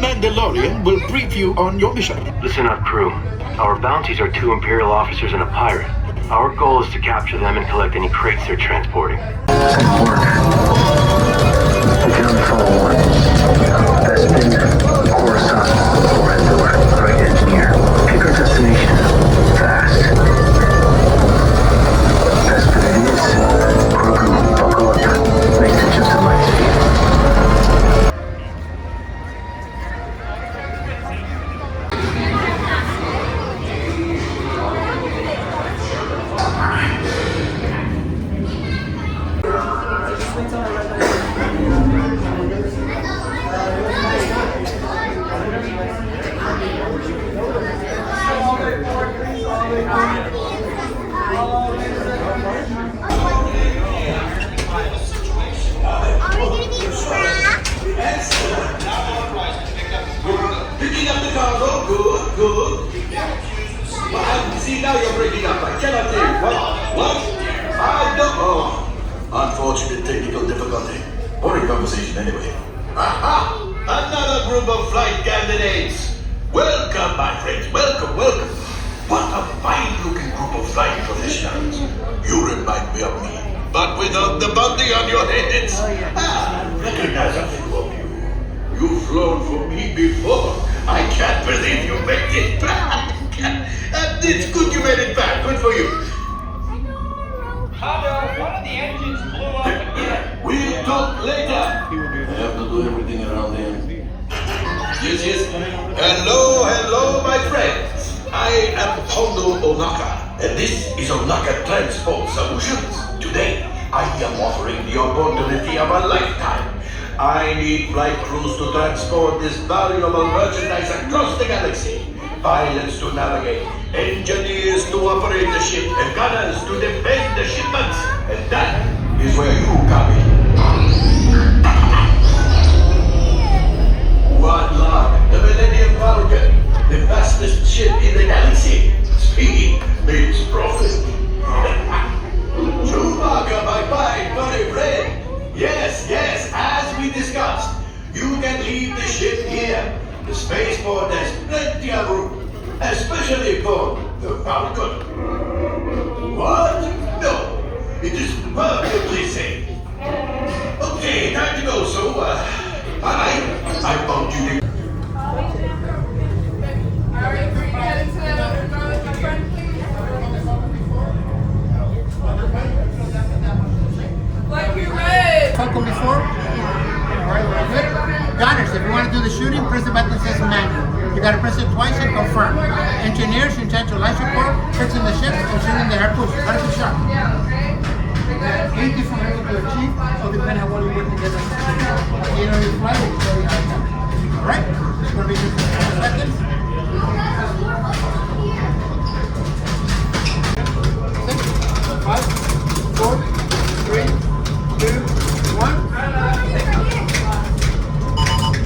Some Mandalorian will brief you on your mission. Listen up, crew. Our bounties are 2 Imperial officers and a pirate. Our goal is to capture them and collect any crates they're transporting. Safe work. We can only follow one. Bespin, Coruscant, or Endor. Right engineer. Pick our destination. Fast. Bespin it is. Grogu, buckle up. Makes it just a light speed. Picking up the cargo, good. See, now you're breaking up. I cannot tell you. What? I don't. Oh, unfortunate technical difficulty. Boring conversation anyway. Aha! Another group of flight candidates. Welcome, my friends. Welcome. What a fine-looking group of flight professionals. You remind me of me, but without the bounty on your heads. Recognize a few of you. You've flown for me before. I can't believe you made it back. And it's good you made it back. Good for you. Mando, one of the engines blew up again. We'll talk later. I have to do everything around here. Yes. Hello, my friends. I am Hondo Onaka, and this is Onaka Transport Solutions. Today, I am offering the opportunity of a lifetime. I need flight crews to transport this valuable merchandise across the galaxy. Pilots to navigate, engineers to operate the ship, and gunners to defend the shipments. And that is where you come in. One lock, the Millennium Falcon, the fastest ship in the galaxy. Speed means profit. Chewbacca, my fine, furry friend. Yes, as we discussed. You can leave the ship here. The spaceport has plenty of room, especially for the Falcon. What? No, it is perfectly safe. Okay, time to go, so, I bumped you to... Falcon before? Alright, very good. Gunners, if you want to do the shooting, press the button that says manual. You gotta press it twice and confirm. Engineers in charge of life support, fixing the ships, and shooting the aircraft. How to be sharp. 8 different ways to achieve, so depending on what you work together. You know, you fly, it's very hard time. Alright? It's gonna be just a couple seconds. 6, 5, 4, 3, 2, 1.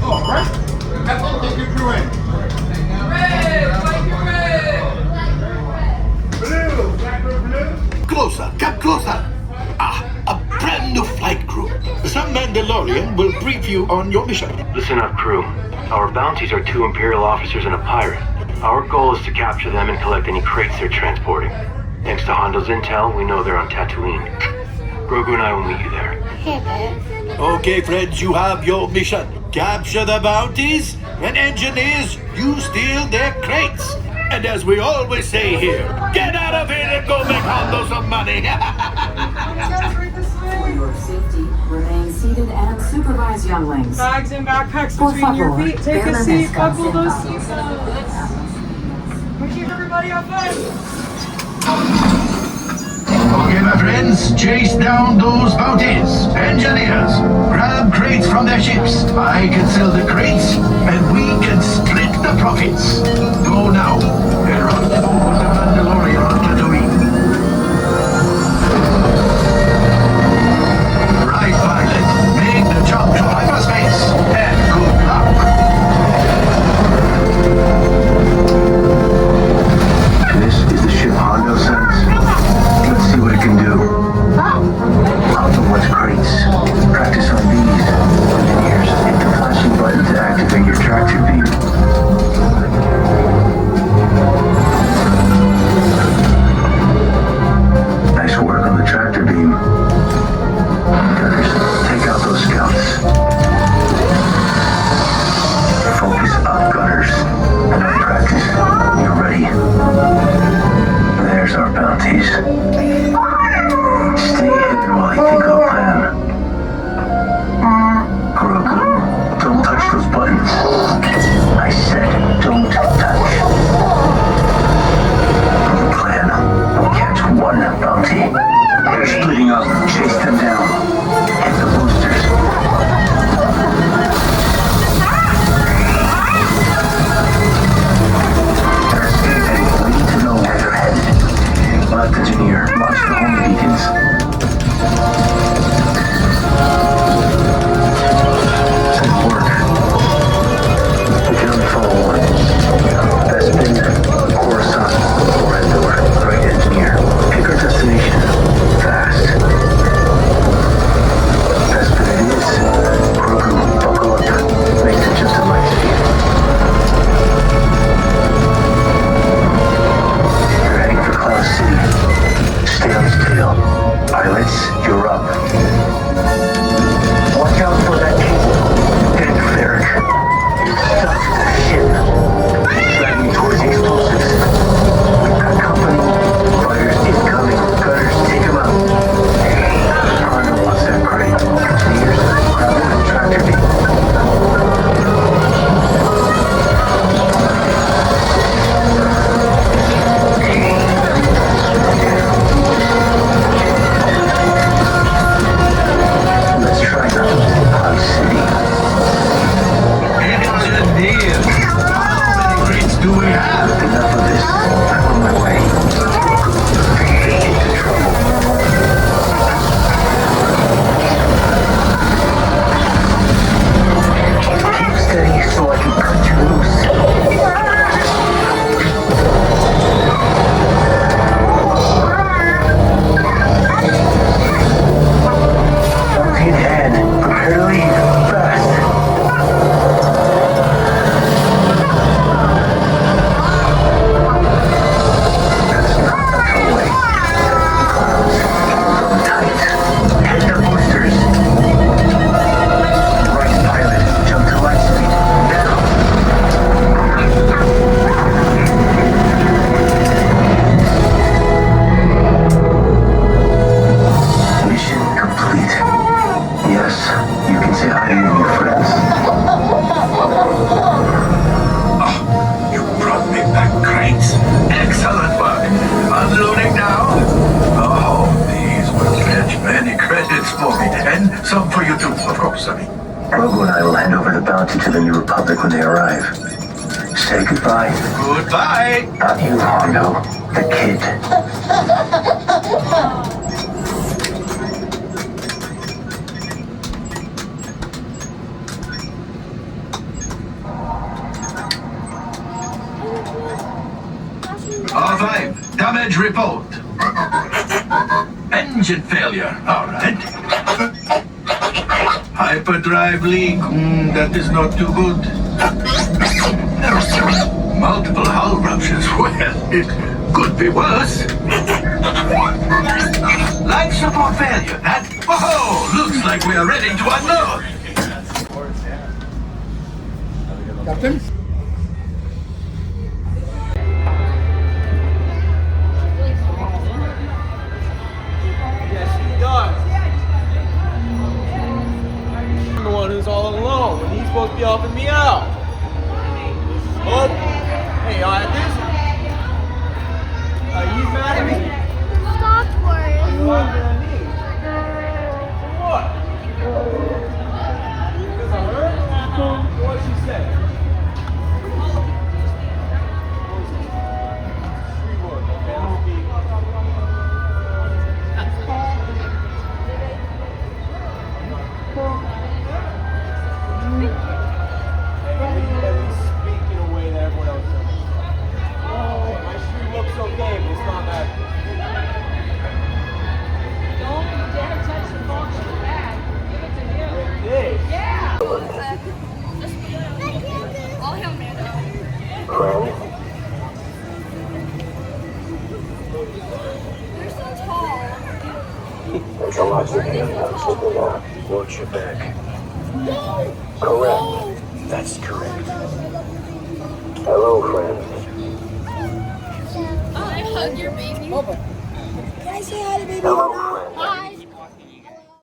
Alright. Captain, take your crew in. Blue! Closer, come closer. A brand new flight crew. Some Mandalorian will brief you on your mission. Listen up, crew. Our bounties are 2 Imperial officers and a pirate. Our goal is to capture them and collect any crates they're transporting. Thanks to Hondo's intel, we know they're on Tatooine. Grogu and I will meet you there. Okay, friends, you have your mission. Capture the bounties, and engineers, you steal their crates. And as we always say here, get out of here and go make Hondo some money. For your safety, remain seated and supervise younglings. Bags and backpacks Por between your favor, feet. Take a seat, buckle those permanezcan seatbelts. We keep everybody have fun. Okay, my friends, chase down those bounties. Engineers, grab crates from their ships. I can sell the crates, and we can split the profits. Go now, and rendezvous with the Mandalorian on Tatooine. Right, pilot, make the jump to hyperspace, and good luck. This is the ship Hondo sends. Let's see what it can do. Hondo wants crates. Practice on these. Engineers, hit the flashing button to activate your tractor beam. Nice work on the tractor beam. Gunners, take out those scouts. Focus up, gunners. Enough practice. You're ready. There's our bounties. Stay hidden while I think of a plan. Grogu, don't touch those buttons. I said don't touch. The plan. Catch one bounty. They're splitting up. Chase them down. Hit the boosters. They're escaping. We need to know where they're headed. Left engineer, launch the home beacons. Good work. Begin forward. Bespin, Coruscant, or Endor. Right engineer. Pick our destination. Fast. Bespin it is. Grogu, buckle up. Makes it just a light speed. You're heading for Cloud City. Stay on his tail. Pilots, you're up. Watch out for that cable. Get it cleared. Stop the ship. Driving towards the explosives. We've got company. Fighters incoming. Gunners, take them out. Hondo wants that crate. Engineers, grab one tractor beam. Let's try not to hit Cloud City. Engineers! How many crates do we have? Enough of this. I'm on my way. Get into trouble. Keep steady so I can cut you loose. Bounty in hand. Prepare to leave. Fast. That's not the tollway. Clouds, hold on tight. Hit the boosters. Right pilot, jump to light speed. Now. Mission complete. Yes, you can say hi to your friends. You brought me back crates. Excellent work. Unloading now. Oh, these will fetch many credits for me. And some for you too, of course, I mean. Grogu and I will hand over the bounty to the New Republic when they arrive. Say goodbye. Goodbye. Not you, Hondo. The kid. R5, damage report. Engine failure, all right. Hyperdrive leak, that is not too good. Multiple hull ruptures, well, it could be worse. Life support failure, that... Whoa, looks like we are ready to unload. Captain? Yes, he does. I'm the one who's all alone when he's supposed to be helping me out. Oh, hey, this. You mad at me? Stop worrying. What? What? Because I'm hurt? What'd she say? Free work, okay? Let's be... Speaking away that everyone else does. My street looks okay, but it's not that. Don't dare touch the box in the bag. Give it to him. Hey. Yeah. You're so tall. There's a lot you can answer now. Watch your back. Correct. That's correct. Hello, friends. I hug your baby. Hello,